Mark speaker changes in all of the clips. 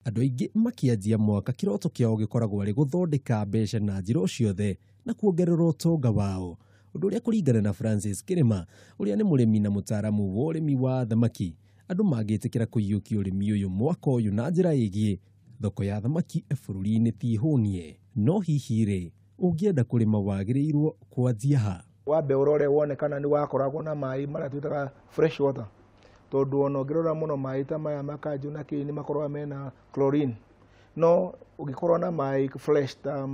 Speaker 1: Andũ aingĩ makĩanjia mwaka kiroto kĩao gĩkoragwo arĩ gũthondeka mbeca na njĩra o ciothe na kuongerera utonga wao. Ũndũ ũrĩa kũringana na Francis Kĩrĩma, ũrĩa nĩ mũrĩmi na mũtaaramu wa ũrĩmi wa thamaki, andũ mangĩtĩkĩra kũiyũkia ũrĩmi ũyũ mwaka ũyũ na njĩra ĩgiĩ thoko ya thamaki bũrũri-inĩ ti hũnie. No hihi rĩ, ũngĩenda kũrĩma wagĩrĩirwo kwanjia ha?
Speaker 2: Wambe ũrore wone kana nĩ wakoragwo na maĩ marĩa twĩtaga fresh water, tondũ ona ũngĩrora mũno maĩ ta maya makanjũ na kĩĩ nĩ makoragwo mena chlorine. No ũngĩkorwo na maĩ fresh ta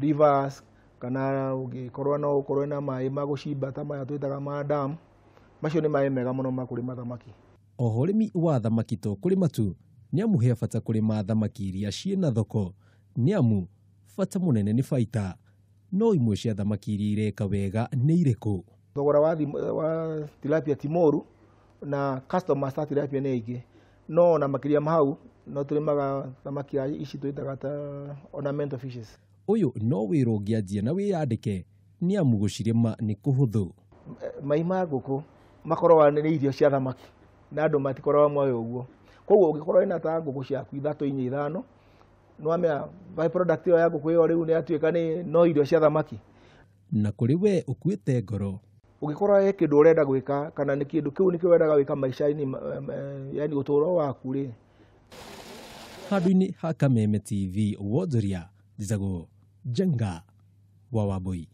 Speaker 2: rivers, kana ũngĩkorwo no ũkorwo na maĩ ma gũcimba ta maya twĩtaga ma dam, macio nĩ maĩ mega mũno ma kũrĩma thamaki.
Speaker 1: Oho ũrĩmi wa thamaki to kũrĩma tu, nĩ amu he bata kũrĩma thamaki iria ciĩna thoko, nĩ amu bata mũnene nĩ baita. No imwe cia thamaki iria ireka wega nĩ irĩkũ?
Speaker 2: Thogora wa tilapia ti mũru na customers ta tilapia nĩ aingĩ, no na makĩria ma hau no tũrĩmaga thamaki ici twĩtaga ta ornamental fishes.
Speaker 1: Ũyũ no wĩra ũngĩanjia na wĩyandĩke, nĩ amu gũcirĩma nĩ kũhũthũ.
Speaker 2: Mai ma ngũkũ makoragwo nĩ irio cia thamaki na andũ matikoragwo moyo ũguo. Koguo ũngĩkorwo ina ta ngũkũ ciaku 3-5, nĩwamenya by product ĩyo ya ngũkũ ĩyo rĩu nĩ yatuĩka no irio cia thamaki.
Speaker 1: Na kũrĩ we ũkuĩte ngoro,
Speaker 2: ũngĩkorwo he kĩndũ ũrenda gwĩka kana nĩ kĩndũ kĩu nĩkĩo wendaga gwĩka maica-inĩ, yani ũtũũro waku rĩ.
Speaker 1: Handũ-inĩ ha Kameme TV wonjoria, njĩtagwo Jenga wa Wambui.